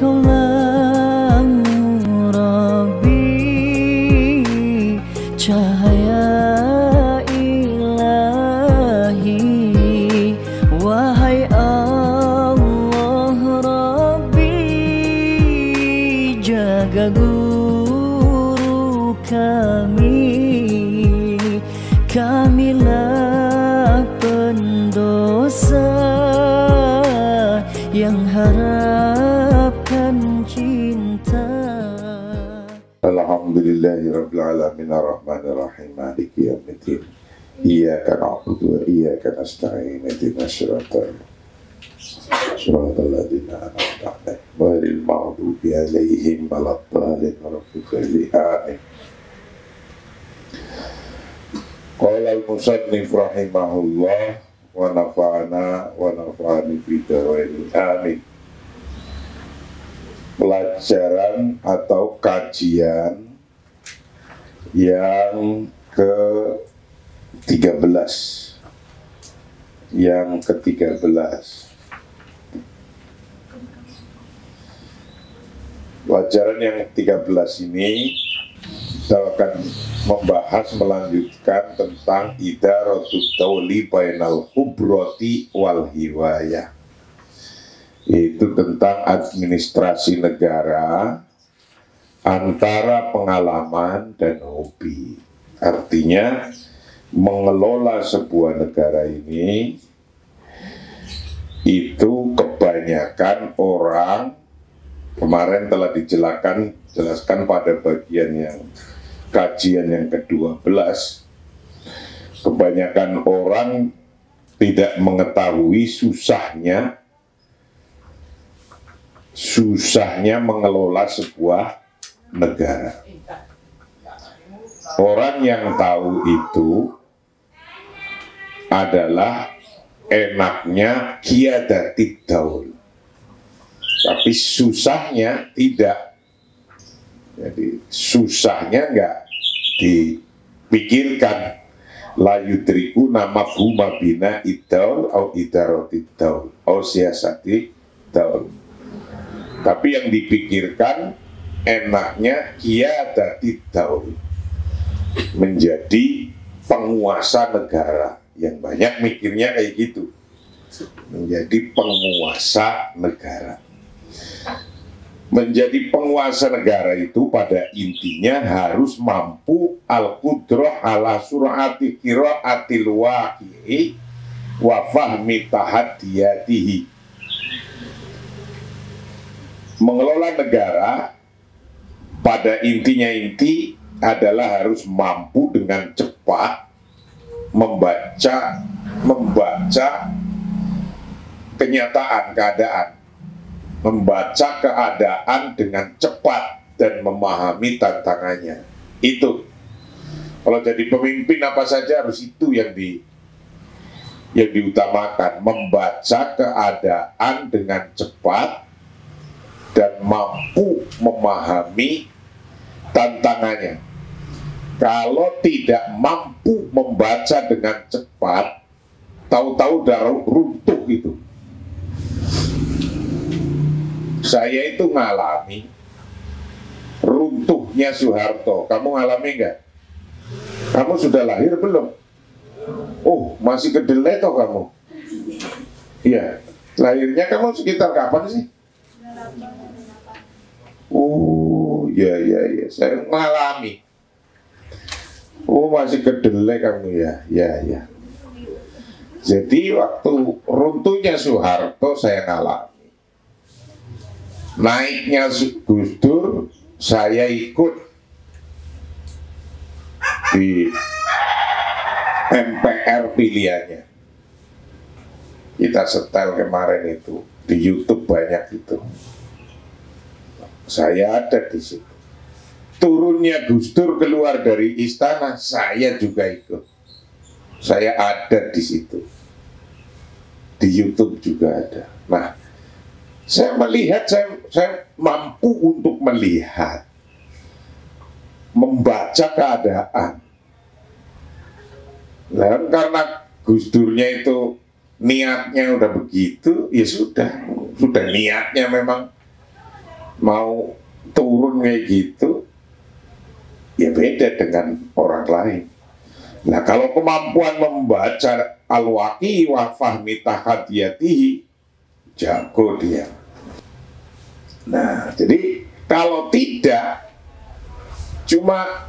Kaulah Rabbi, cahaya ilahi. Wahai Allah Rabbi, jaga guru kamilah pendosa yang harapkan cinta. Alhamdulillahirabbil alamin arrahmanir rahim maliki yaumiddin. Iyyaka na'budu wa iyyaka nasta'in ihdinas siratal ladzina an'amta 'alaihim ghairil maghdubi 'alaihim waladdallin. Amin. Qala al-musannif rahimahullah wa nafa'ana wa nafa'ani bidarain. Amin. Pelajaran atau kajian yang ke-13. Pelajaran yang ke-13 ini kita akan membahas, melanjutkan tentang idaratul tawli bainal hubrati wal hiwayah, yaitu tentang administrasi negara antara pengalaman dan hobi. Artinya mengelola sebuah negara ini itu kebanyakan orang, kemarin telah dijelaskan pada bagian yang kajian yang ke-12, kebanyakan orang tidak mengetahui susahnya mengelola sebuah negara. Orang yang tahu itu adalah enaknya qiyadatid daul, tapi susahnya tidak. Jadi susahnya enggak dipikirkan. La yudrikuna mafhuma bina iddaul au idaratid daul au siyasati daul. Tapi yang dipikirkan enaknya qiyadatid daul, menjadi penguasa negara. Yang banyak mikirnya kayak gitu, menjadi penguasa negara. Menjadi penguasa negara itu pada intinya harus mampu al-qudrah ala sur'ati qira'atil waqi'i wa fahmi tahaddiyatihi. Mengelola negara pada intinya adalah harus mampu dengan cepat membaca kenyataan, keadaan, membaca keadaan dengan cepat dan memahami tantangannya. Itu kalau jadi pemimpin apa saja harus itu yang diutamakan, membaca keadaan dengan cepat dan mampu memahami tantangannya. Kalau tidak mampu membaca dengan cepat, tahu-tahu udah runtuh itu. Saya itu ngalami runtuhnya Soeharto. Kamu ngalami nggak? Kamu sudah lahir belum? Oh, masih kedelai toh kamu? Iya. Lahirnya kamu sekitar kapan sih? Oh, ya. Saya ngalami. Oh, masih kedelai kamu ya. Ya. Jadi waktu runtuhnya Soeharto saya ngalami. Naiknya Gus Dur saya ikut di MPR pilihannya. Kita setel kemarin itu di YouTube banyak itu. Saya ada di situ. Turunnya Gus Dur keluar dari istana, saya juga ikut. Saya ada di situ. Di YouTube juga ada. Nah, saya melihat, saya mampu untuk melihat, membaca keadaan. Nah, karena Gus Durnya itu niatnya udah begitu, ya sudah niatnya memang mau turun kayak gitu, ya beda dengan orang lain. Nah, kalau kemampuan membaca al-waqi wa fahmi tahadiyatihi, jago dia. Nah, jadi kalau tidak, cuma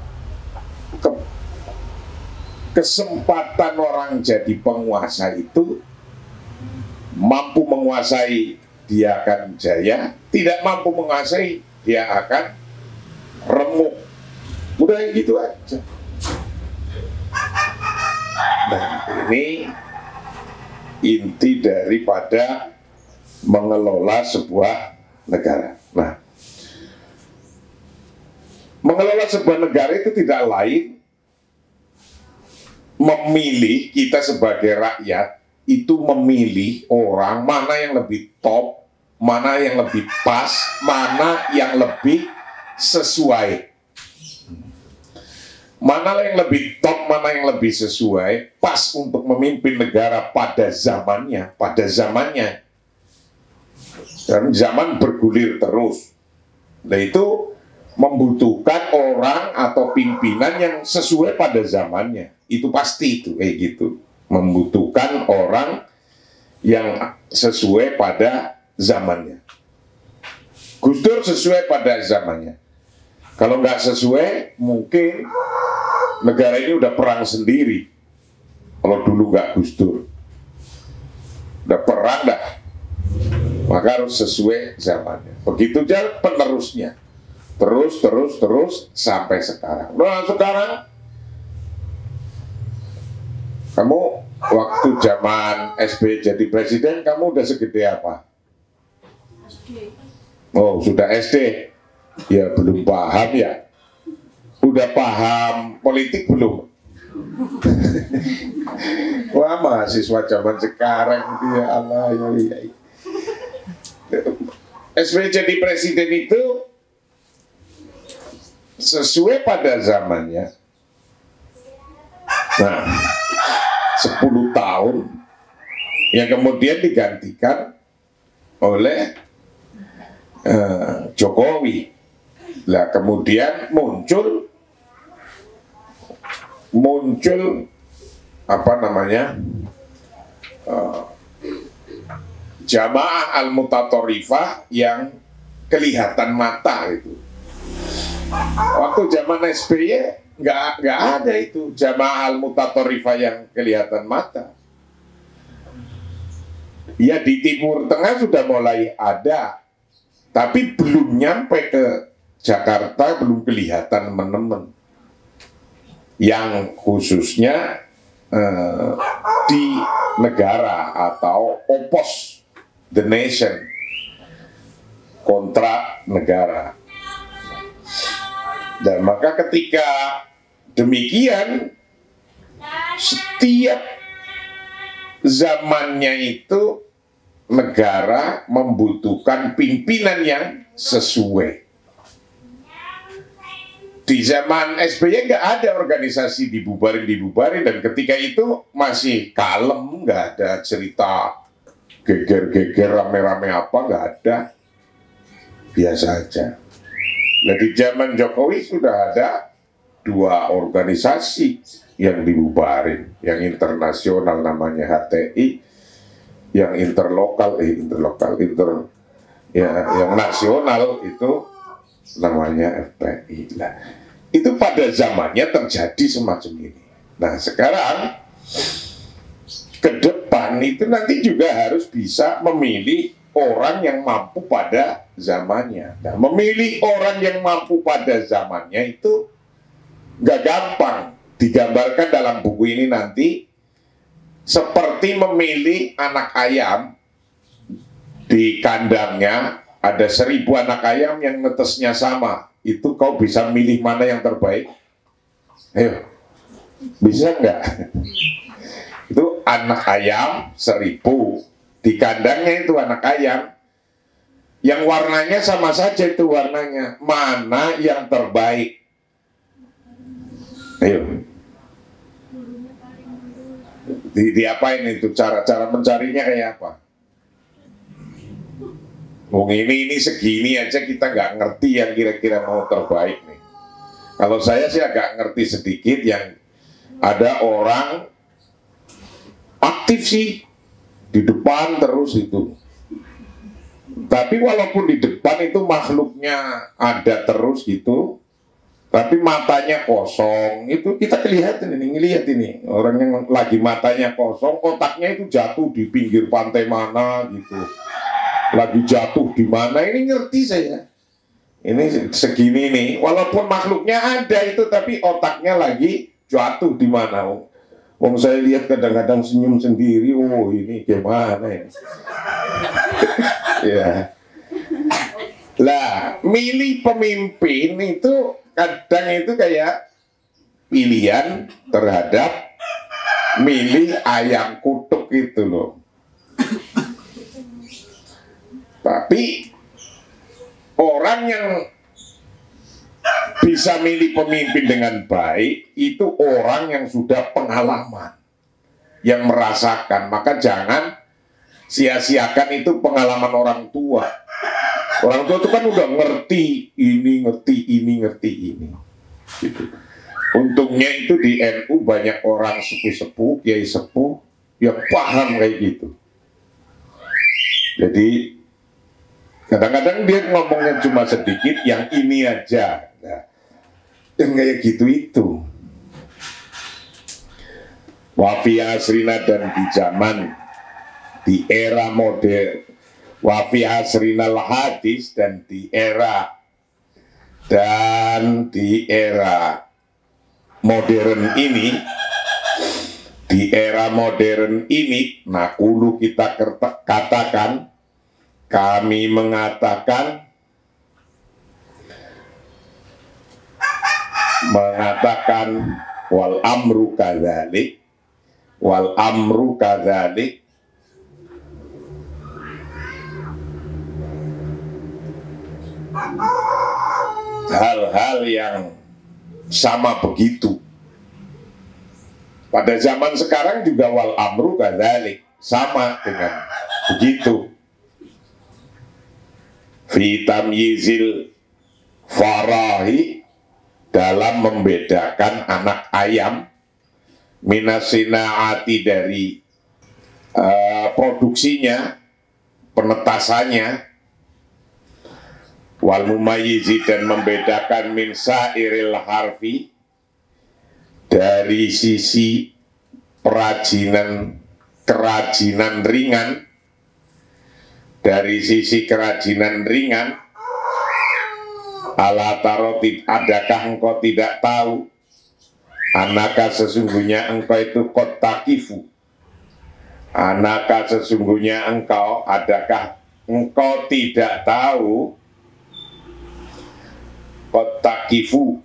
kesempatan orang jadi penguasa itu, mampu menguasai dia akan jaya, tidak mampu menguasai dia akan remuk. Udah gitu aja. Nah, ini inti daripada mengelola sebuah negara. Nah, mengelola sebuah negara itu tidak lain memilih, kita sebagai rakyat itu memilih orang mana yang lebih top, mana yang lebih pas, mana yang lebih sesuai. Mana yang lebih top, mana yang lebih sesuai, pas untuk memimpin negara pada zamannya, Dan zaman bergulir terus. Nah, itu membutuhkan orang atau pimpinan yang sesuai pada zamannya. Itu pasti itu, kayak gitu. Membutuhkan orang yang sesuai pada zamannya. Gus Dur sesuai pada zamannya. Kalau nggak sesuai, mungkin negara ini udah perang sendiri. Kalau dulu nggak Gus Dur, udah perang dah. Maka harus sesuai zamannya. Begitu aja penerusnya. Terus sampai sekarang. Nah, sekarang kamu waktu zaman SBY jadi presiden, kamu udah segede apa? SD. Oh, sudah SD. Ya belum paham ya. Udah paham politik belum? Wah, mahasiswa zaman sekarang itu ya Allah ya. SBY jadi presiden itu sesuai pada zamannya. Nah, 10 tahun yang kemudian digantikan oleh Jokowi. Lah kemudian muncul apa namanya, Jamaah Al-Mutatorifah yang kelihatan mata itu. Waktu zaman SBY nggak ada itu Jamaah Al-Mutatorifah yang kelihatan mata. Ya di Timur Tengah sudah mulai ada, tapi belum nyampe ke Jakarta, belum kelihatan teman-teman. Yang khususnya di negara atau opos the nation, kontra negara. Dan maka ketika demikian, setiap zamannya itu negara membutuhkan pimpinan yang sesuai. Di zaman SBY nggak ada organisasi dibubarin, dan ketika itu masih kalem, nggak ada cerita geger-geger rame-rame apa, nggak ada, biasa aja. Nah, di zaman Jokowi sudah ada 2 organisasi yang dibubarin, yang internasional namanya HTI, yang yang nasional itu namanya FPI. Nah, itu pada zamannya terjadi semacam ini. Nah, sekarang ke depan itu nanti juga harus bisa memilih orang yang mampu pada zamannya. Nah, memilih orang yang mampu pada zamannya itu nggak gampang. Digambarkan dalam buku ini nanti seperti memilih anak ayam di kandangnya. Ada 1000 anak ayam yang netesnya sama. Itu kau bisa milih mana yang terbaik? Ayo, bisa nggak? Itu anak ayam 1000. Di kandangnya itu anak ayam. Yang warnanya sama saja itu warnanya. Mana yang terbaik? Ayo. Diapain itu? Cara mencarinya kayak apa? Wong ini segini aja kita nggak ngerti yang kira-kira mau terbaik nih. Kalau saya sih agak ngerti sedikit yang ada orang aktif sih di depan terus itu. Tapi walaupun di depan itu makhluknya ada terus gitu, tapi matanya kosong, itu kita kelihatan ini, ngelihat ini orang yang lagi matanya kosong, otaknya itu jatuh di pinggir pantai mana gitu, lagi jatuh di mana, ini ngerti saya. Ini segini nih, walaupun makhluknya ada itu, tapi otaknya lagi jatuh di mana. Wong saya lihat kadang-kadang senyum sendiri, oh ini gimana ini? Ya. Lah, milih pemimpin itu kadang itu kayak pilihan terhadap milih ayam kutuk itu loh. Tapi orang yang bisa milih pemimpin dengan baik itu orang yang sudah pengalaman, yang merasakan. Maka jangan sia-siakan itu pengalaman orang tua. Orang tua itu kan udah ngerti ini, ngerti ini, ngerti ini. Gitu. Untungnya itu di NU banyak orang sepuh-sepuh, kiai sepuh yang paham kayak gitu. Jadi kadang-kadang dia ngomongnya cuma sedikit, yang ini aja. Nah, yang kayak gitu itu. Wafi asrina dan di zaman, di era modern, wafi asrina hadis dan di era modern ini, di era modern ini, nakulu kita katakan, kami mengatakan wal amru kadzalik, wal amru kadzalik, hal-hal yang sama begitu. Pada zaman sekarang juga wal amru kadzalik, sama dengan begitu. Fi tamyizil farahi, dalam membedakan anak ayam, minasinaati dari produksinya, penetasannya, wal mumayyizi dan membedakan min sairil harfi, dari sisi kerajinan ringan, dari sisi kerajinan ringan. Ala tarotid, adakah engkau tidak tahu, anaka sesungguhnya engkau itu kotakifu, anaka sesungguhnya engkau, adakah engkau tidak tahu, kotakifu,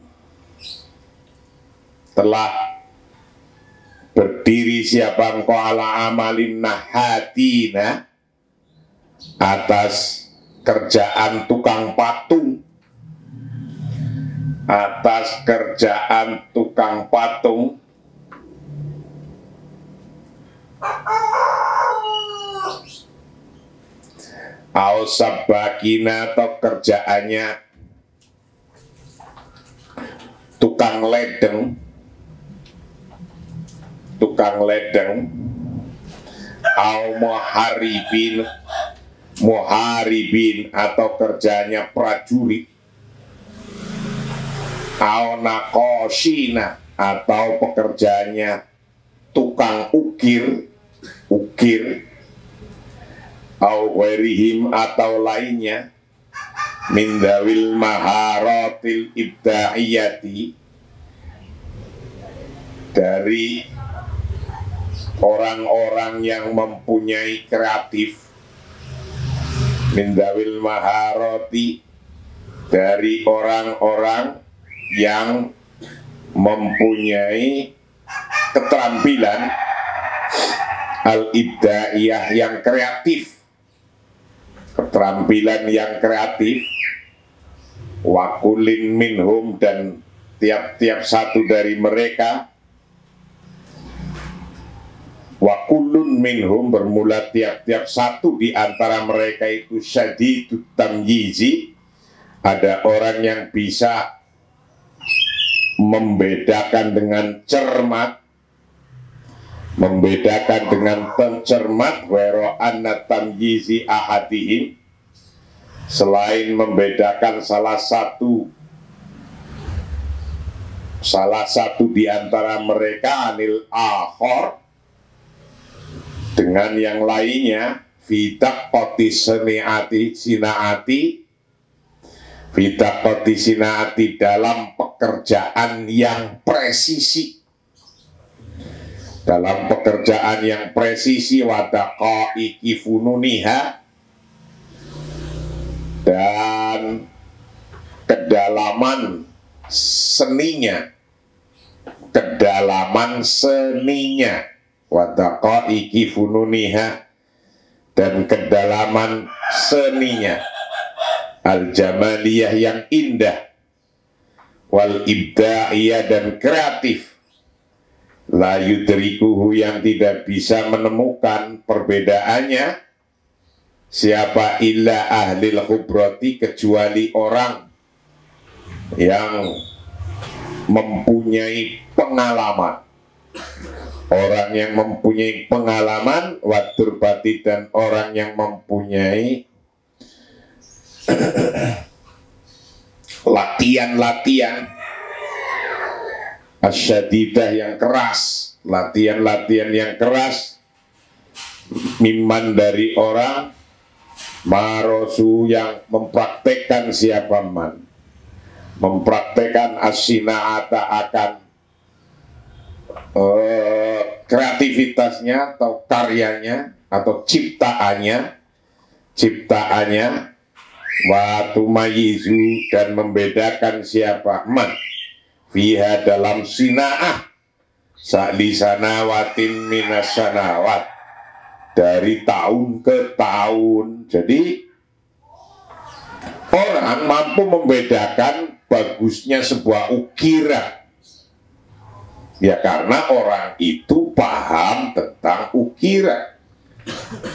telah berdiri siapa engkau ala amalin nahatina, atas kerjaan tukang patung, atas kerjaan tukang patung, ausabakina, atau kerjaannya tukang ledeng, au muharibin, atau kerjanya prajurit, au nakoshina, atau pekerjaannya tukang ukir, au ghairihim, atau lainnya, min dawil maharatil ibdaiyati, dari orang-orang yang mempunyai kreatif, min dawil maharati, dari orang-orang yang mempunyai keterampilan al-ibdaiyah, yang kreatif, keterampilan yang kreatif, wakulin minhum, dan tiap-tiap satu dari mereka, Fakulun minhum, bermula tiap-tiap satu di antara mereka itu syadidut tamyizi, ada orang yang bisa membedakan dengan cermat, membedakan dengan cermat, wero anna tamyizi ahadihim, selain membedakan salah satu di antara mereka anil akhor, dengan yang lainnya, fitaqoti sinaati dalam pekerjaan yang presisi, dalam pekerjaan yang presisi, wadaqaiki fununiha, dan kedalaman seninya, wadaqaiki fununiha, dan kedalaman seninya, al-jamaliyah yang indah, wal ibda'iyah dan kreatif, la yudrikuhu yang tidak bisa menemukan perbedaannya siapa illa ahlil khubrati, kecuali orang yang mempunyai pengalaman, orang yang mempunyai pengalaman, waturbati, dan orang yang mempunyai latihan-latihan asyadidah yang keras, latihan-latihan yang keras, mimman dari orang marosu yang mempraktekkan siapa man, mempraktekkan asina'ata akan kreativitasnya atau karyanya atau ciptaannya watu mayizu, dan membedakan siapa man fiha dalam sina'ah sa'li sanawatin minas sanawat, dari tahun ke tahun. Jadi orang mampu membedakan bagusnya sebuah ukiran, ya karena orang itu paham tentang ukiran.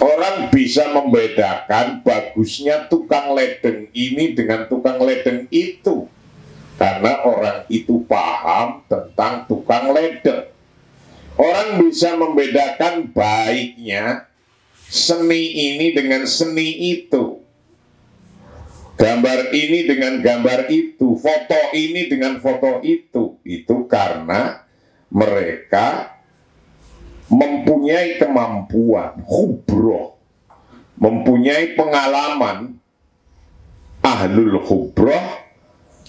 Orang bisa membedakan bagusnya tukang ledeng ini dengan tukang ledeng itu, karena orang itu paham tentang tukang ledeng. Orang bisa membedakan baiknya seni ini dengan seni itu, gambar ini dengan gambar itu, foto ini dengan foto itu karena mereka mempunyai kemampuan, khubroh, mempunyai pengalaman, ahlul khubroh,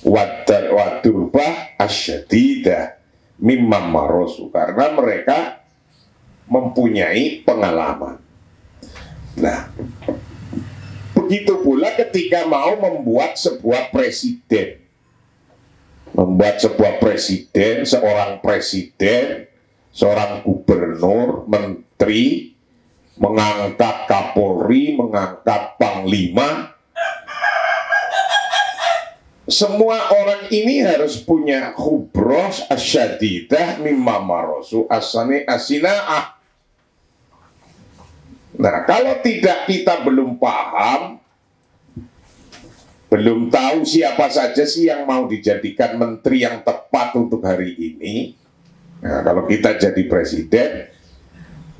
wadurbah asyadidah mimma marosu, karena mereka mempunyai pengalaman. Nah, begitu pula ketika mau membuat sebuah presiden, seorang presiden, seorang gubernur, menteri, mengangkat kapolri, mengangkat panglima, semua orang ini harus punya khubroh asyadidah mimma marosu asina'ah. Nah, kalau tidak, kita belum paham, belum tahu siapa saja sih yang mau dijadikan menteri yang tepat untuk hari ini. Nah, kalau kita jadi presiden,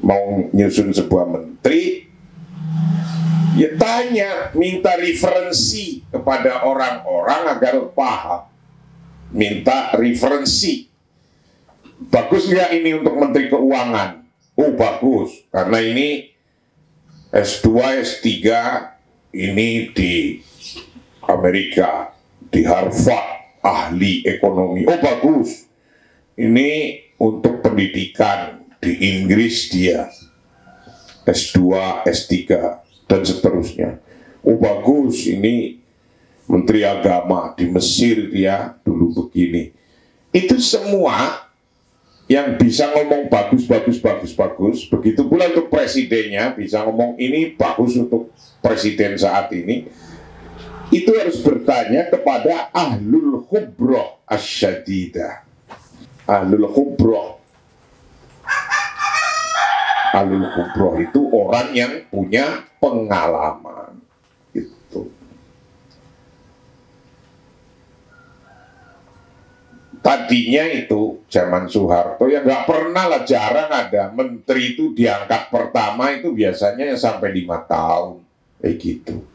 mau nyusun sebuah menteri, ya tanya, minta referensi kepada orang-orang agar paham. Minta referensi. Bagus nggak ini untuk menteri keuangan? Oh bagus, karena ini S2, S3, ini di Amerika, di Harvard, ahli ekonomi. Oh bagus, ini untuk pendidikan di Inggris dia S2, S3, dan seterusnya. Oh bagus, ini menteri agama di Mesir dia dulu begini. Itu semua yang bisa ngomong bagus. Begitu pula untuk presidennya, bisa ngomong ini bagus untuk presiden saat ini. Itu harus bertanya kepada ahlul khubroh asyadidah. Ahlul khubroh Alul kubroh itu orang yang punya pengalaman. Itu. Tadinya itu zaman Soeharto ya nggak pernah lah, jarang ada menteri itu diangkat pertama itu biasanya yang sampai 5 tahun kayak gitu.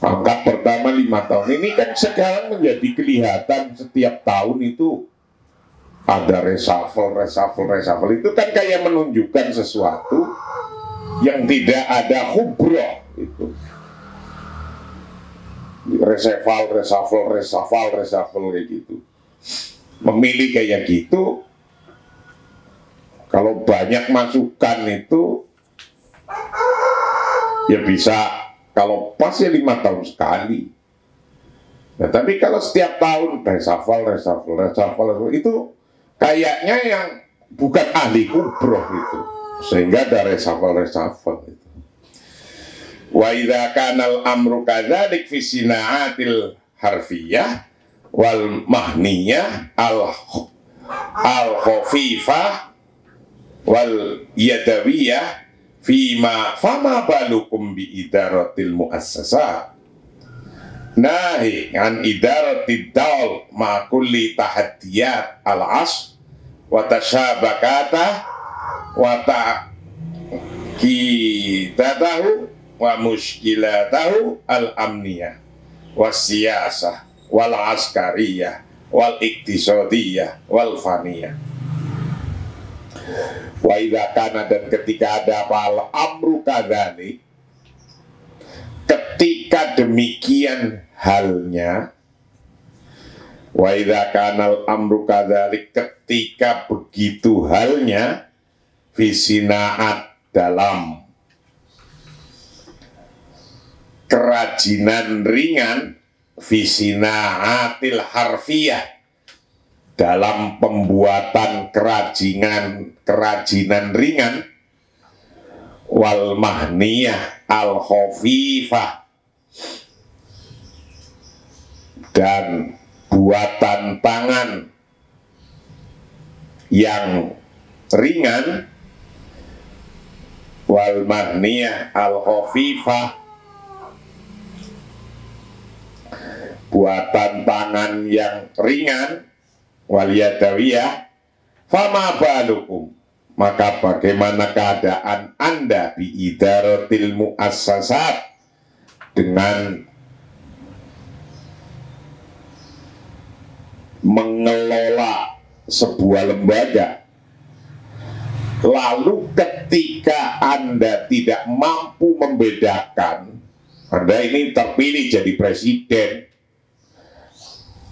Angkat pertama 5 tahun ini kan sekarang menjadi kelihatan setiap tahun itu ada reshuffle itu kan kayak menunjukkan sesuatu yang tidak ada khubroh itu. Reshuffle kayak gitu. Memilih kayak gitu, kalau banyak masukan itu ya bisa, kalau pas ya 5 tahun sekali. Nah, tapi kalau setiap tahun reshuffle itu kayaknya yang bukan ahli kubroh itu, sehingga ada reshuffle itu. Wa idza kana al-amru kadzalik fi sinaatil harfiyah wal mahniyah al-khafifah wal yadawiyah fama balukum bi idaratil muassasah nahi an idaratid dawl ma kulli tahaddiyat al-as wa tashabakata wa ta'kidatahu wa mushkilatahu al-amniyah was-siyasah wal askariyah wal iktisadiyah wal faniyah. Wa idza kana, dan ketika ada al amru kadzalik, ketika demikian halnya, wa idza kana al amru kadzalik, ketika begitu halnya, fisinaat, dalam kerajinan ringan, fisinaatil harfiyah, dalam pembuatan kerajinan ringan, wal mahniyah al khafifah, dan buatan tangan yang ringan, wal mahniyah al khafifah, buatan tangan yang ringan, wal yadawiyah, fama balukum, maka bagaimana keadaan Anda bi idaratil muassasat, dengan mengelola sebuah lembaga. Lalu ketika Anda tidak mampu membedakan, Anda ini terpilih jadi presiden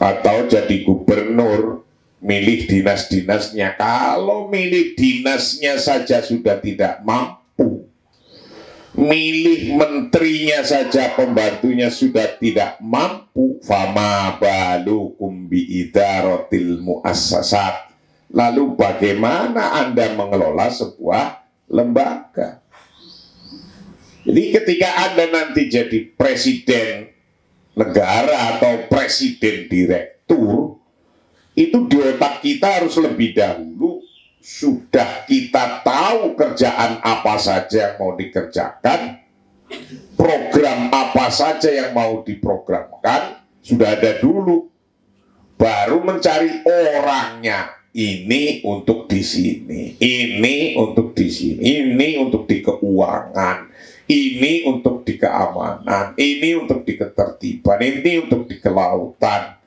atau jadi gubernur, milih dinas-dinasnya. Kalau milih dinasnya saja sudah tidak mampu, milih menterinya saja, pembantunya sudah tidak mampu, fama balukum bi idaratil muassasat, lalu bagaimana Anda mengelola sebuah lembaga? Jadi ketika Anda nanti jadi presiden negara atau presiden direktur, itu di otak kita harus lebih dahulu sudah kita tahu kerjaan apa saja yang mau dikerjakan, program apa saja yang mau diprogramkan, sudah ada dulu. Baru mencari orangnya, ini untuk di sini, ini untuk di sini, ini untuk di keuangan, ini untuk di keamanan, ini untuk di ketertiban, ini untuk di kelautan.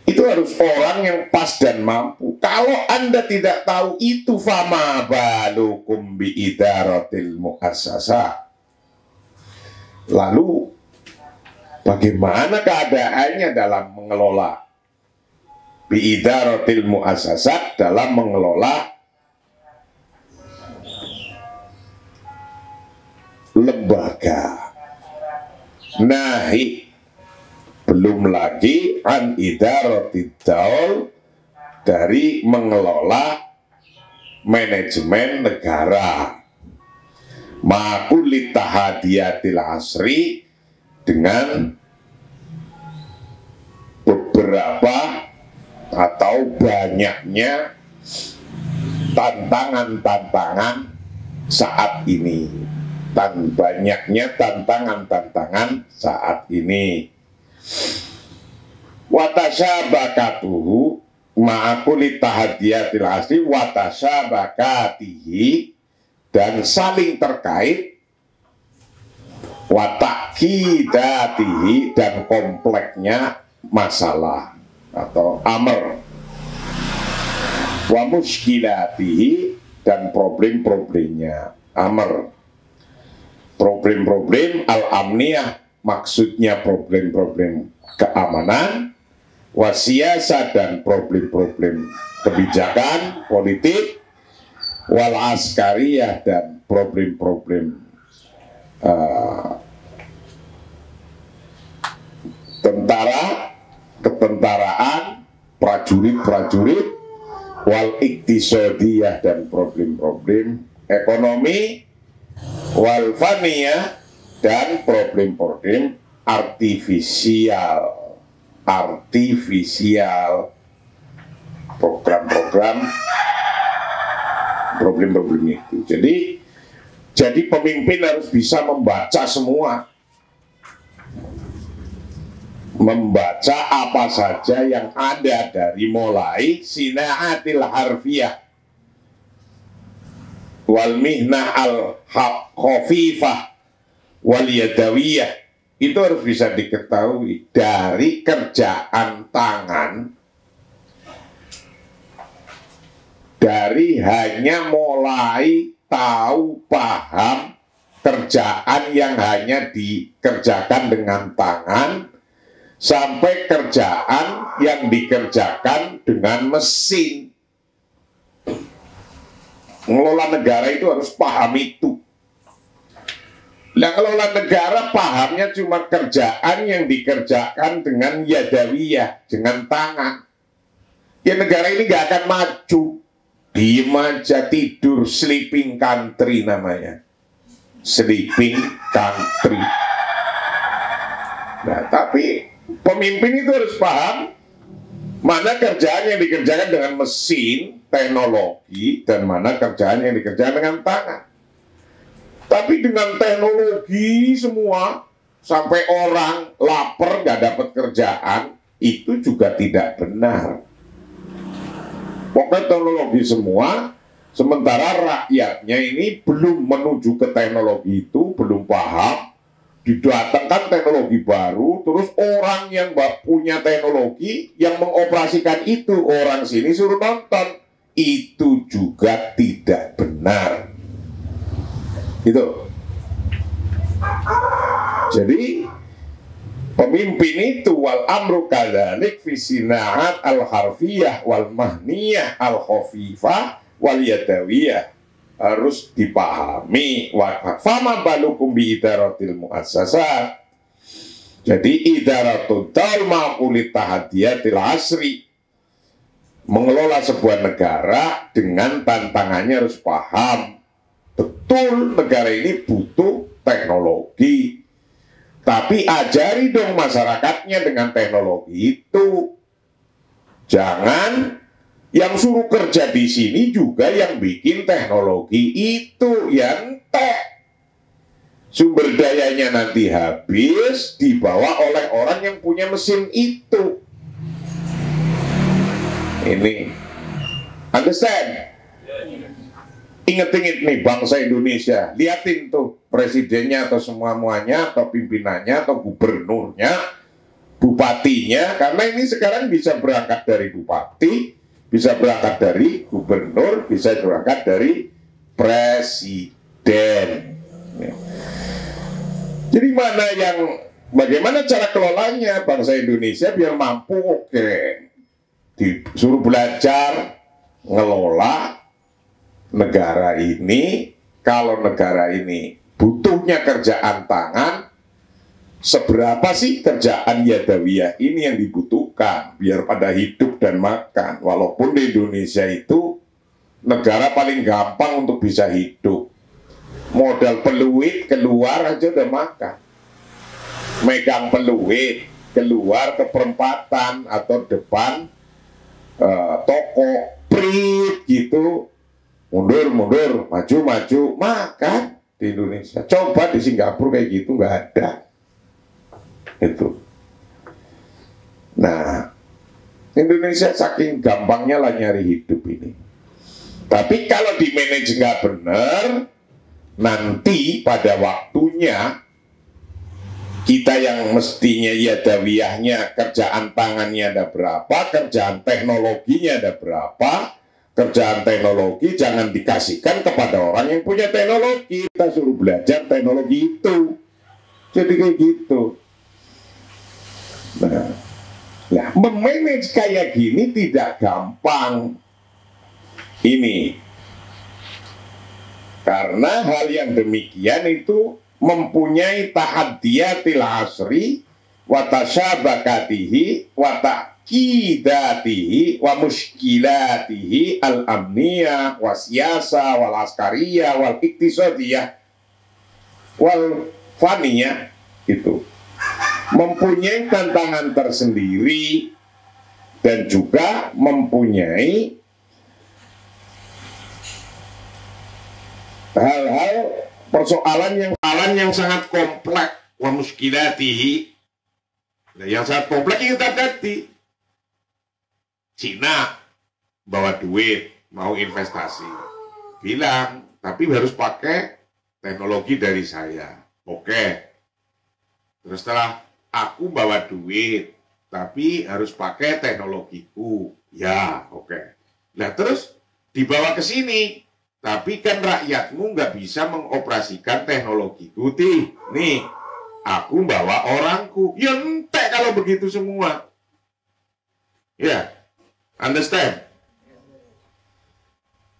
Itu harus orang yang pas dan mampu. Kalau Anda tidak tahu itu, fama balukum bi idaratil muassasah, lalu bagaimana keadaannya dalam mengelola bi idaratil muassasah, dalam mengelola lembaga. Nahi, belum lagi an idaratid daul, dari mengelola manajemen negara, makulit tahadiyatil asri, dengan beberapa atau banyaknya tantangan-tantangan saat ini, banyaknya tantangan-tantangan saat ini. Watasyabakatuhu ma'akuli tahadiyatil asli watasyabakatihi, dan saling terkait, watakidatihi, dan kompleknya masalah atau amr, wa muskilatihi, dan problem-problemnya. Amr, problem-problem al-amniyah, maksudnya problem-problem keamanan, wasiasa, dan problem-problem kebijakan politik, wal askariyah, dan problem-problem tentara, ketentaraan, prajurit-prajurit, wal iktisodiyah, dan problem-problem ekonomi, wal faniyah, dan problem-problem artifisial, program-program, problem-problem itu. Jadi pemimpin harus bisa membaca semua, membaca apa saja yang ada dari mulai sinaatil harfiyah, wal mihnah al khafifah, wal yadawiyah. Itu harus bisa diketahui dari kerjaan tangan, dari hanya mulai tahu paham kerjaan yang hanya dikerjakan dengan tangan, sampai kerjaan yang dikerjakan dengan mesin. Mengelola negara itu harus paham itu. Nah, ngelola negara pahamnya cuma kerjaan yang dikerjakan dengan yadawiyah, dengan tangan. Ya negara ini gak akan maju. Diem aja, tidur, sleeping country namanya. Sleeping country. Nah, tapi pemimpin itu harus paham mana kerjaan yang dikerjakan dengan mesin, teknologi, dan mana kerjaan yang dikerjakan dengan tangan. Tapi dengan teknologi semua, sampai orang lapar gak dapat kerjaan, itu juga tidak benar. Pokoknya teknologi semua, sementara rakyatnya ini belum menuju ke teknologi itu, belum paham, didatangkan teknologi baru, terus orang yang punya teknologi, yang mengoperasikan itu, orang sini suruh nonton, itu juga tidak benar. Gitu. Jadi pemimpin itu wal amru kadzalik fi sinaat al harfiyah wal mahniyah al khafifah wal yadawiyah, harus dipahami. Wa fama balukum bi idaratil muassasat. Jadi idaratul daul ma'qulit tahadiyatil asri, mengelola sebuah negara dengan tantangannya harus paham. Betul, negara ini butuh teknologi, tapi ajari dong masyarakatnya dengan teknologi itu. Jangan yang suruh kerja di sini juga yang bikin teknologi itu, ya ente. Sumber dayanya nanti habis, dibawa oleh orang yang punya mesin itu. Ini, understand? Ingat-ingat nih bangsa Indonesia, liatin tuh presidennya atau semua-muanya atau pimpinannya atau gubernurnya, bupatinya, karena ini sekarang bisa berangkat dari bupati, bisa berangkat dari gubernur, bisa berangkat dari presiden. Jadi bagaimana cara kelolanya bangsa Indonesia biar mampu? Oke, disuruh belajar ngelola negara ini. Kalau negara ini butuhnya kerjaan tangan, seberapa sih kerjaan yadawiyah ini yang dibutuhkan biar pada hidup dan makan. Walaupun di Indonesia itu negara paling gampang untuk bisa hidup, modal peluit keluar aja udah makan. Megang peluit keluar ke perempatan atau depan toko prit gitu, mundur, maju, makan di Indonesia. Coba di Singapura kayak gitu nggak ada. Itu. Nah, Indonesia saking gampangnya lah nyari hidup ini. Tapi kalau di manage nggak benar, nanti pada waktunya kita yang mestinya yadawiyahnya, kerjaan tangannya ada berapa, kerjaan teknologinya ada berapa, kerjaan teknologi jangan dikasihkan kepada orang yang punya teknologi. Kita suruh belajar teknologi itu. Jadi kayak gitu. Nah, memanage kayak gini tidak gampang. Ini karena hal yang demikian itu mempunyai tahaddiyatil asri wa tasyabakatihi wa ta'kidatihi wa muskilatihi al-amniyah wa siyasa wal askariyah wal iktisadiyah wal faniyah. Itu mempunyai tantangan tersendiri dan juga mempunyai hal-hal persoalan yang sangat kompleks, wa muskilatihi. Nah, yang sangat kompleks yang tadi Cina bawa duit mau investasi, bilang tapi harus pakai teknologi dari saya. Oke. Terus setelah aku bawa duit tapi harus pakai teknologiku, ya oke. Nah terus dibawa ke sini, tapi kan rakyatmu nggak bisa mengoperasikan teknologiku, nih aku bawa orangku, ya entek kalau begitu semua, ya, understand?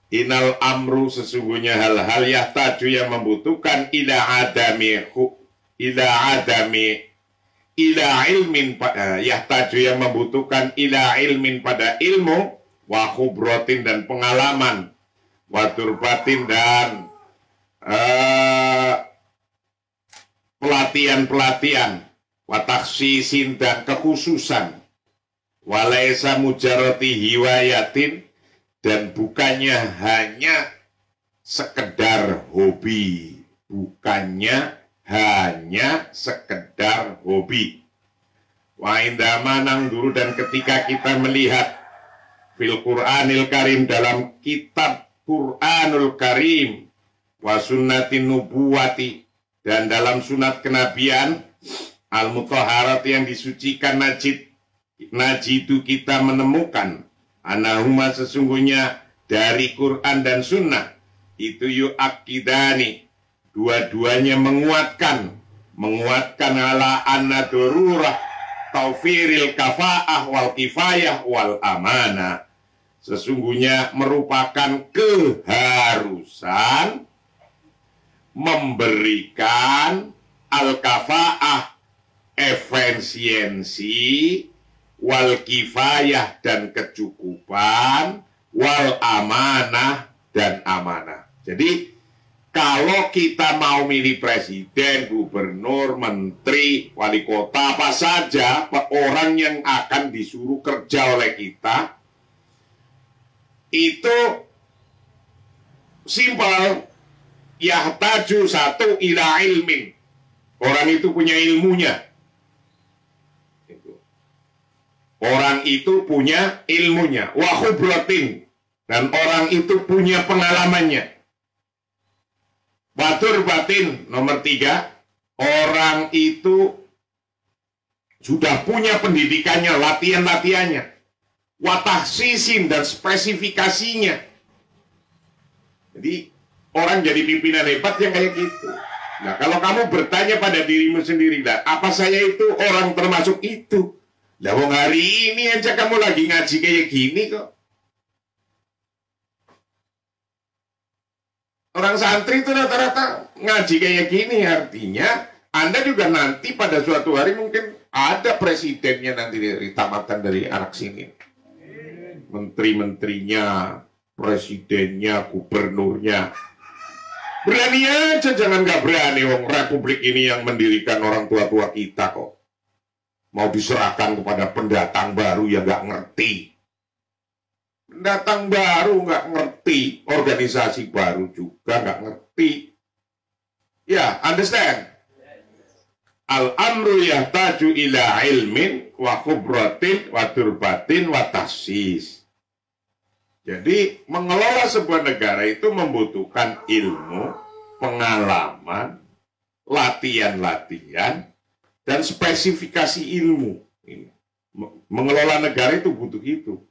Inal amru, sesungguhnya hal-hal yahtaju yang membutuhkan ila ilmin, yahtaju yang membutuhkan ila ilmin pada ilmu, wa khubrotin dan pengalaman, wa turbatin dan pelatihan-pelatihan, wa taksisin dan kekhususan, wa laisa mujarrati hiwayatin, dan bukannya hanya sekedar hobi, bukannya hanya sekedar hobi. Wa indama nangduru, dan ketika kita melihat fil Qur'anil Karim, dalam kitab Qur'anul Karim, wa sunnatin nubuwati, dan dalam sunat kenabian, al mutahharat yang disucikan, najidu kita menemukan anahuma, sesungguhnya dari Quran dan sunnah itu yu'akidani, dua-duanya menguatkan ala anna dururah taufiril kafa'ah wal kifayah wal amanah, sesungguhnya merupakan keharusan memberikan al-kafa'ah, efisiensi, wal kifayah dan kecukupan, wal amanah dan amanah. Jadi kalau kita mau milih presiden, gubernur, menteri, wali kota, apa saja orang yang akan disuruh kerja oleh kita, itu simpel. Yahtaju satu ila ilmin, orang itu punya ilmunya. Orang itu punya ilmunya. Wa khubrotin, dan orang itu punya pengalamannya. Watur batin, nomor 3, orang itu sudah punya pendidikannya, latihan-latihannya. Watahsisin, dan spesifikasinya. Jadi orang jadi pimpinan hebat yang kayak gitu. Nah, kalau kamu bertanya pada dirimu sendiri, lah, apa saya itu orang termasuk itu? Lah, wong hari ini aja kamu lagi ngaji kayak gini kok. Orang santri itu rata-rata ngaji kayak gini, artinya Anda juga nanti pada suatu hari mungkin ada presidennya nanti dari tamatan dari anak sini. Menteri-menterinya, presidennya, gubernurnya. Berani aja, jangan nggak berani. Wong republik ini yang mendirikan orang tua-tua kita kok. Mau diserahkan kepada pendatang baru yang nggak ngerti. Pendatang baru nggak ngerti, organisasi baru juga nggak ngerti. Ya, understand? Al-amru yahtaju ila ilmin wa khubratin wa turbatin wa tahsis. Jadi mengelola sebuah negara itu membutuhkan ilmu, pengalaman, latihan-latihan, dan spesifikasi ilmu. Mengelola negara itu butuh itu.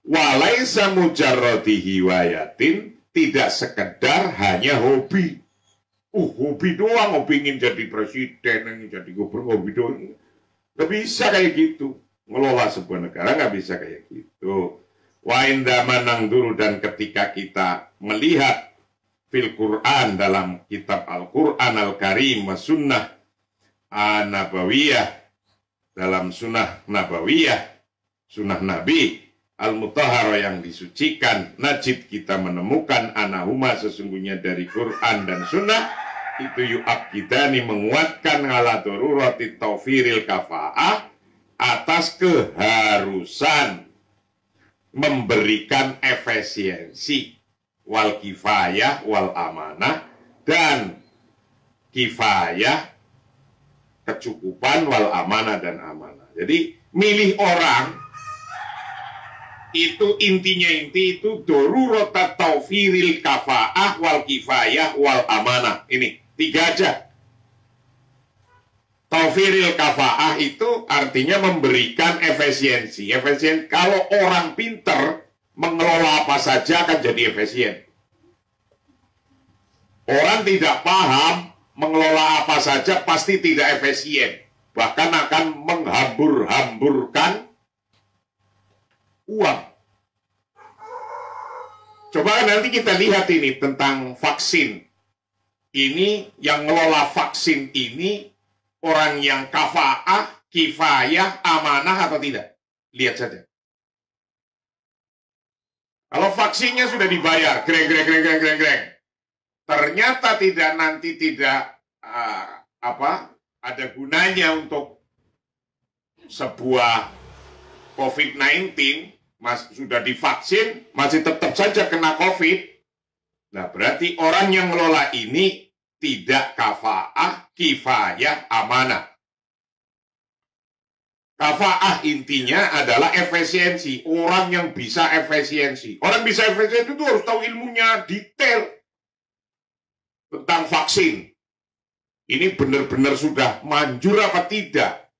Walaisa mujarradi hiwayatin, tidak sekedar hanya hobi. Hobi doang, hobi ingin jadi presiden, ingin jadi gubernur, hobi doang. Gak bisa kayak gitu. Ngelola sebuah negara gak bisa kayak gitu. Wa indama nangduru, dan ketika kita melihat fil Quran, dalam kitab Al-Quran Al-Karim wa sunnah Nabawiyah, dalam sunnah Nabawiyah, sunnah Nabi Al-Mutahhara yang disucikan, najib kita menemukan anahuma sesungguhnya dari Quran dan sunnah itu yu'akidani menguatkan ala darurati tawfiril kafa'ah, atas keharusan memberikan efisiensi wal kifayah wal amanah, dan kifayah kecukupan wal amanah dan amanah. Jadi milih orang itu intinya itu darurata tawfiril kafa'ah wal kifayah wal amanah. Ini tiga aja. Tawfiril kafa'ah itu artinya memberikan efisiensi. Efisien, kalau orang pinter mengelola apa saja akan jadi efisien. Orang tidak paham mengelola apa saja pasti tidak efisien. Bahkan akan menghambur-hamburkan uang. Coba nanti kita lihat ini tentang vaksin. Ini yang ngelola vaksin ini orang yang kafa'ah, kifayah, amanah atau tidak? Lihat saja. Kalau vaksinnya sudah dibayar, greng. Ternyata tidak ada gunanya untuk sebuah COVID-19, sudah divaksin, masih tetap saja kena COVID. Nah, berarti orang yang ngelola ini tidak kafa'ah, kifayah, amanah. Kafa'ah intinya adalah efisiensi. Orang yang bisa efisiensi. Orang bisa efisiensi itu harus tahu ilmunya detail tentang vaksin. Ini benar-benar sudah manjur apa tidak?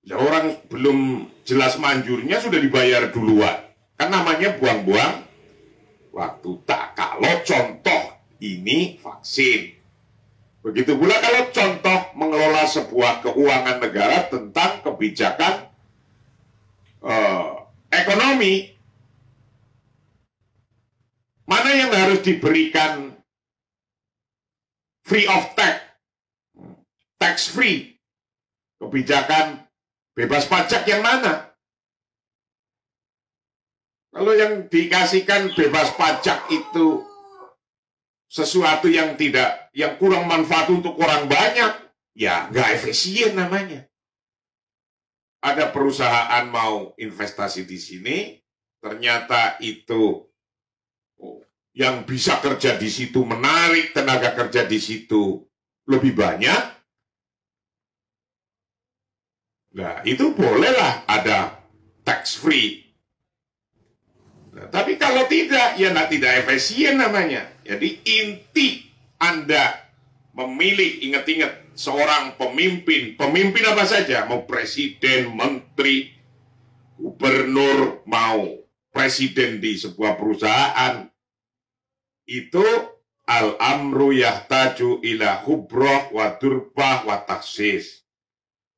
Ya, orang belum jelas manjurnya sudah dibayar duluan. Kan namanya buang-buang waktu. Tak, kalau contoh ini vaksin. Begitu pula kalau contoh mengelola sebuah keuangan negara tentang kebijakan ekonomi. Mana yang harus diberikan free of tax free, kebijakan bebas pajak yang mana? Kalau yang dikasihkan bebas pajak itu sesuatu yang kurang manfaat untuk orang banyak, ya nggak efisien namanya. Ada perusahaan mau investasi di sini, ternyata itu yang bisa kerja di situ, menarik tenaga kerja di situ lebih banyak. Nah, itu bolehlah ada tax free. Nah, tapi kalau tidak, ya tidak efisien namanya. Jadi inti Anda memilih, ingat-ingat, seorang pemimpin apa saja, mau presiden, menteri, gubernur, mau presiden di sebuah perusahaan, itu al-amru yahtaju ila hubroh wa durbah wa taksis.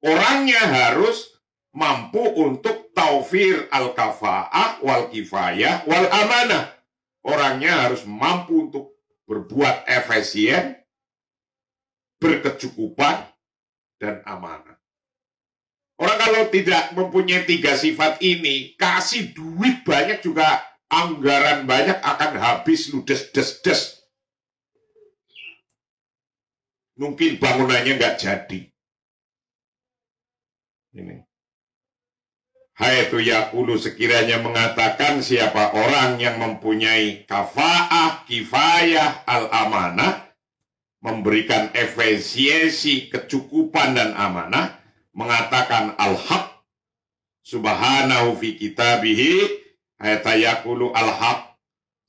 Orangnya harus mampu untuk taufir al-kafa'ah wal kifayah wal amanah. Orangnya harus mampu untuk berbuat efisien, berkecukupan, dan amanah. Orang kalau tidak mempunyai tiga sifat ini, kasih duit banyak juga, anggaran banyak akan habis ludes des. Mungkin bangunannya nggak jadi. Ini. Haitu yaqulu, sekiranya mengatakan siapa orang yang mempunyai kafa'ah, kifayah, al-amanah, memberikan efisiensi, kecukupan dan amanah, mengatakan al-haq subhanahu fi kitabihi, haitu yaqulu al-haq,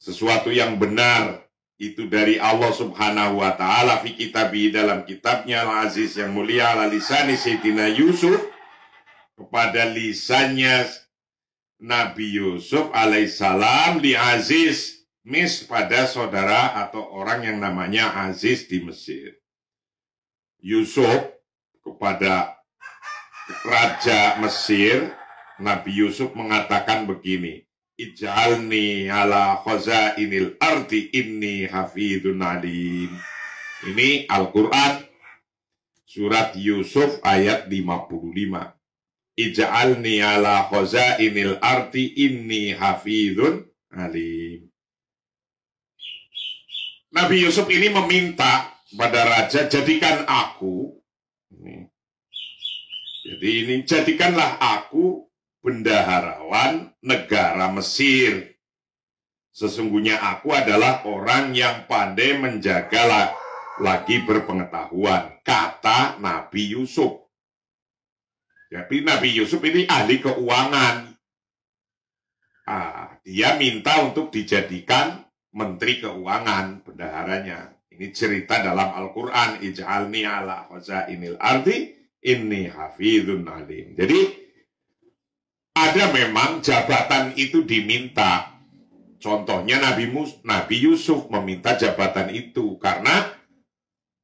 sesuatu yang benar itu dari Allah subhanahu wa ta'ala fi kitabihi, dalam kitabnya al-aziz yang mulia, ala lisani Sayyidina Yusuf, kepada lisannya Nabi Yusuf alaihissalam, li Aziz pada saudara atau orang yang namanya Aziz di Mesir. Yusuf kepada Raja Mesir, Nabi Yusuf mengatakan begini, ij'alni ala khazainil ardi inni hafidun alim. Ini Al-Quran, surat Yusuf ayat 55. Ij'alni ala khazainil ardi inni hafidun alim. Nabi Yusuf ini meminta pada raja, jadikan aku, jadi ini jadikanlah aku bendaharawan negara Mesir. Sesungguhnya aku adalah orang yang pandai menjaga lagi berpengetahuan, kata Nabi Yusuf. Jadi Nabi Yusuf ini ahli keuangan. Dia minta untuk dijadikan menteri keuangan, bendaharanya. Ini cerita dalam Al-Quran. Ij'alni ala khazainil ardi inni hafidhun alim. Jadi ada memang jabatan itu diminta. Contohnya Nabi Yusuf meminta jabatan itu karena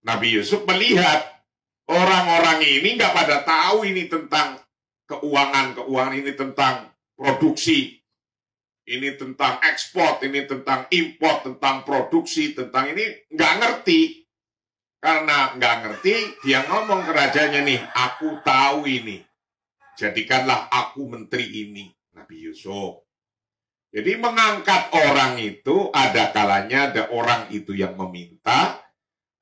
Nabi Yusuf melihat orang-orang ini nggak pada tahu ini tentang keuangan ini tentang produksi, ini tentang ekspor, ini tentang impor, tentang produksi, tentang ini nggak ngerti. Karena nggak ngerti, dia ngomong ke rajanya nih, aku tahu ini, jadikanlah aku menteri ini, Nabi Yusuf. Jadi mengangkat orang itu ada kalanya ada orang itu yang meminta,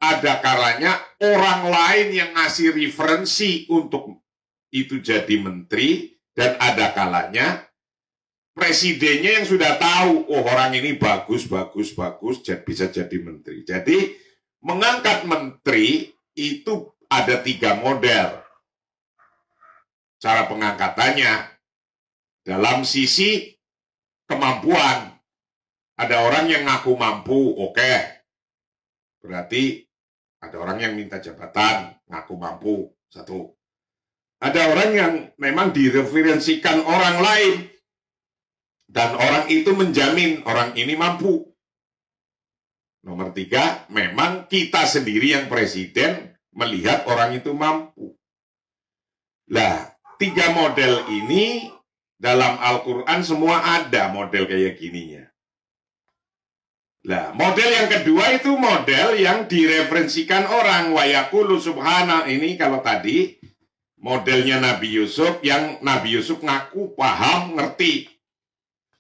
ada kalanya orang lain yang ngasih referensi untuk itu jadi menteri, dan ada kalanya presidennya yang sudah tahu, oh orang ini bagus, bisa jadi menteri. Jadi mengangkat menteri itu ada 3 model cara pengangkatannya. Dalam sisi kemampuan, ada orang yang ngaku mampu, oke, berarti ada orang yang minta jabatan, ngaku mampu, 1. Ada orang yang memang direferensikan orang lain, dan orang itu menjamin orang ini mampu. Nomor 3, memang kita sendiri yang presiden melihat orang itu mampu. Lah, 3 model ini dalam Al-Quran semua ada model kayak gininya. Nah, model yang kedua itu model yang direferensikan orang. Wa yaqulu subhana, ini kalau tadi modelnya Nabi Yusuf, yang Nabi Yusuf ngaku paham, ngerti.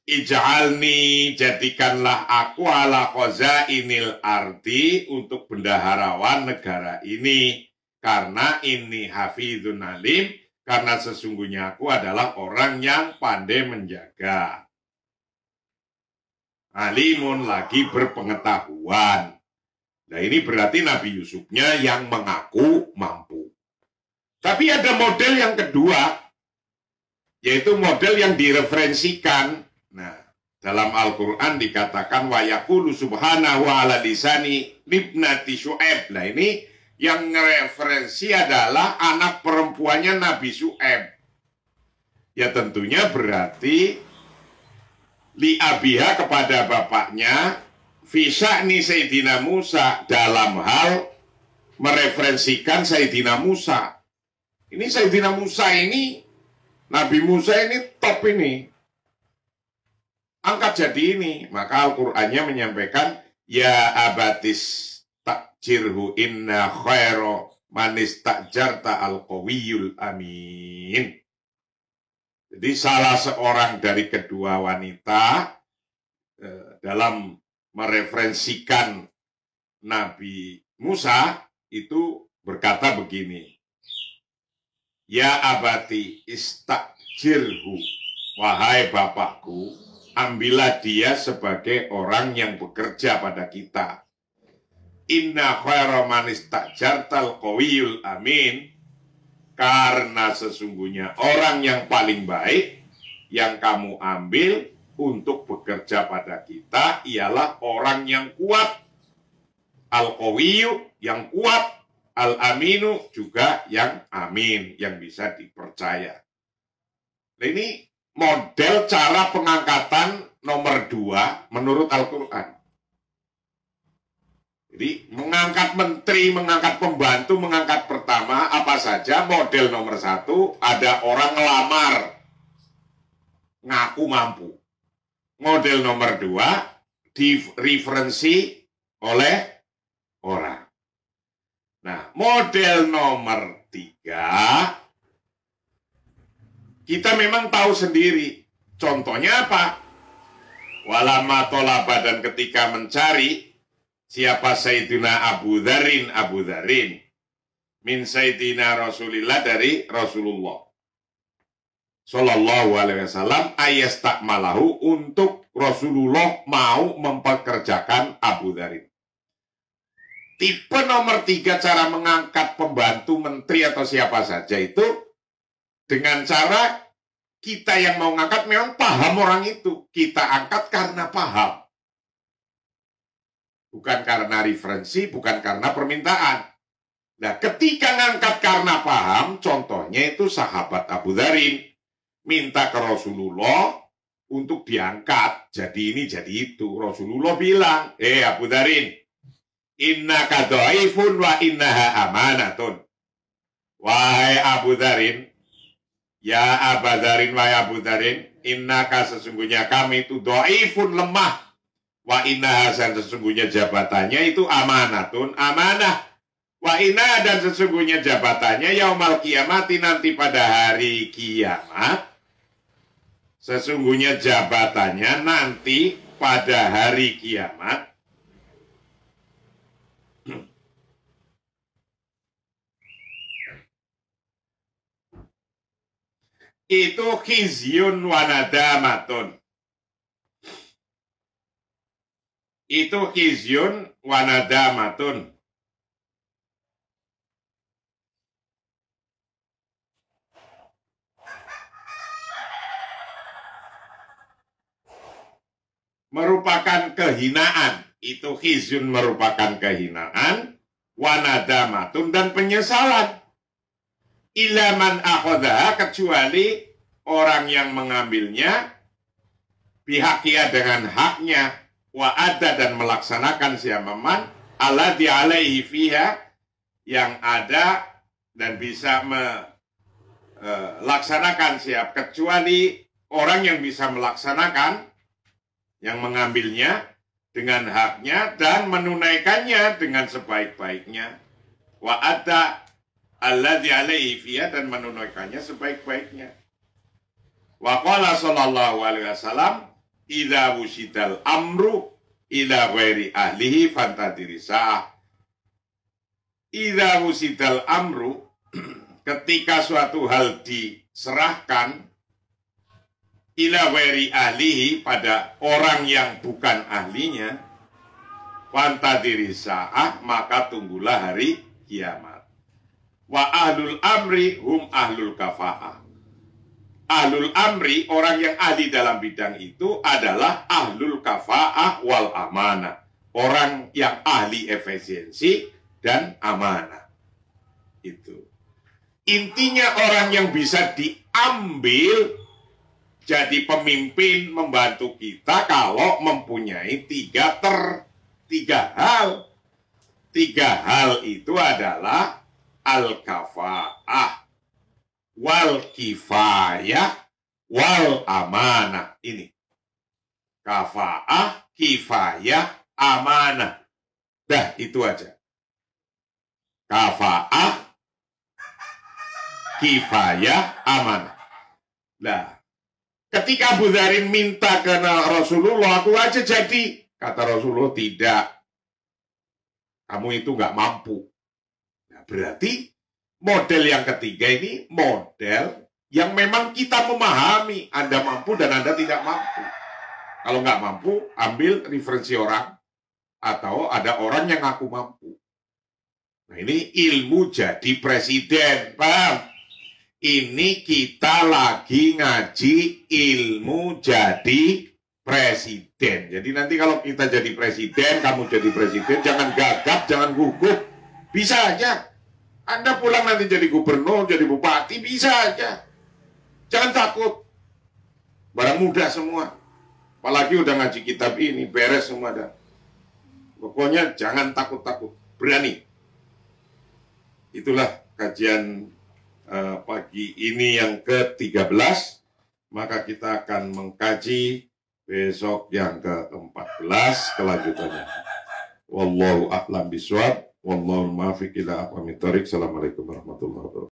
Ij'alni, jadikanlah aku ala khazainil ardi, untuk bendaharawan negara ini. Karena ini hafidhun alim, karena sesungguhnya aku adalah orang yang pandai menjaga. Alimun, lagi berpengetahuan. Nah ini berarti Nabi Yusufnya yang mengaku mampu. Tapi ada model yang kedua, yaitu model yang direferensikan. Nah, dalam Al-Quran dikatakan wa yaqulu subhanahu ala lisani libnati Syu'aib. Nah ini yang referensi adalah anak perempuannya Nabi Syu'aib. Ya tentunya berarti li abiha, kepada bapaknya, fisa'ni Sayyidina Musa, dalam hal mereferensikan Sayyidina Musa. Ini Sayyidina Musa ini, Nabi Musa ini top ini. Angkat jadi ini. Maka Al-Qur'annya menyampaikan, ya abatis takjirhu inna khairo manis takjarta al-qawiyul amin. Jadi salah seorang dari kedua wanita dalam mereferensikan Nabi Musa itu berkata begini, ya abati Jirhu, wahai bapakku, ambillah dia sebagai orang yang bekerja pada kita. Inna khaira man istajartal qawiyul amin, karena sesungguhnya orang yang paling baik yang kamu ambil untuk bekerja pada kita ialah orang yang kuat. Al-qawiyu yang kuat, al-aminu juga yang amin, yang bisa dipercaya. Nah, ini model cara pengangkatan nomor 2 menurut Al-Quran. Jadi mengangkat menteri, mengangkat pembantu, mengangkat pertama apa saja. Model nomor 1 ada orang ngelamar, ngaku mampu. Model nomor 2 diferensi oleh orang. Nah, model nomor 3 kita memang tahu sendiri. Contohnya apa? Walama tolaba, dan ketika mencari siapa Sayyidina Abu Dharin min Sayyidina Rasulillah, dari Rasulullah Sallallahu alaihi wasallam, ayastakmalahu, untuk Rasulullah mau mempekerjakan Abu Dharin. Tipe nomor 3 cara mengangkat pembantu, menteri atau siapa saja itu dengan cara kita yang mau ngangkat memang paham orang itu. Kita angkat karena paham. Bukan karena referensi, bukan karena permintaan. Nah, ketika ngangkat karena paham, contohnya itu sahabat Abu Dharin minta ke Rasulullah untuk diangkat. Jadi ini, jadi itu. Rasulullah bilang, Abu Dharin, innaka dhaifun wa innaha amanatun. Wahai Abu Dharin, ya Abu Dharin, wahai Abu Dharin, innaka, sesungguhnya kami itu dhaifun, lemah. Wa innaha, dan sesungguhnya jabatannya itu amanatun, amanah. Wa innaha, dan sesungguhnya jabatannya yaumal kiamati, nanti pada hari kiamat. Sesungguhnya jabatannya nanti pada hari kiamat itu khizyun wa nadamatun. Itu khizyun wa nadamatun. Merupakan kehinaan. Itu khizyun merupakan kehinaan, wa nadamatun, dan penyesalan. Ila man akhodaha, kecuali orang yang mengambilnya, bihakia, dengan haknya, wa ada, dan melaksanakan siapa man alladzi alaihi fiha, yang ada dan bisa melaksanakan siap, kecuali orang yang bisa melaksanakan, yang mengambilnya dengan haknya dan menunaikannya dengan sebaik-baiknya. Wa ada alladzi alaihi fiha, dan menunaikannya sebaik-baiknya. Wa qala sallallahu alaihi wasallam, idza wusidal amru ila ghairi ahlihi fantadiri sa'ah. Idza wusidal amru, ketika suatu hal diserahkan, ila ghairi ahlihi, pada orang yang bukan ahlinya, fantadiri sa'ah, maka tunggulah hari kiamat. Wa ahlul amri hum ahlul kafa'ah. Ahlul amri, orang yang ahli dalam bidang itu, adalah ahlul kafa'ah wal amanah. Orang yang ahli efisiensi dan amanah. Itu. Intinya orang yang bisa diambil jadi pemimpin membantu kita kalau mempunyai tiga hal. 3 hal itu adalah al-kafa'ah, wal kifayah, wal amanah. Ini kafa'ah, kifayah, amanah. Dah, itu aja. Kafa'ah, kifayah, amanah. Nah, ketika Abu Dharin minta ke Rasulullah, aku aja jadi. Kata Rasulullah, tidak. Kamu itu nggak mampu. Nah, berarti model yang ketiga ini model yang memang kita memahami. Anda mampu dan Anda tidak mampu. Kalau nggak mampu, ambil referensi orang, atau ada orang yang ngaku mampu. Nah, ini ilmu jadi presiden, paham? Ini kita lagi ngaji ilmu jadi presiden. Jadi nanti kalau kita jadi presiden, kamu jadi presiden, jangan gagap, jangan gugup. Bisa aja. Anda pulang nanti jadi gubernur, jadi bupati, bisa aja. Jangan takut. Barang mudah semua. Apalagi udah ngaji kitab ini, beres semua dah. Pokoknya jangan takut-takut, berani. Itulah kajian pagi ini yang ke-13. Maka kita akan mengkaji besok yang ke-14 kelanjutannya. Wallahu a'lam bishawab. Wallahu muwaffiq ila aqwamit thoriq. Assalamualaikum warahmatullahi wabarakatuh.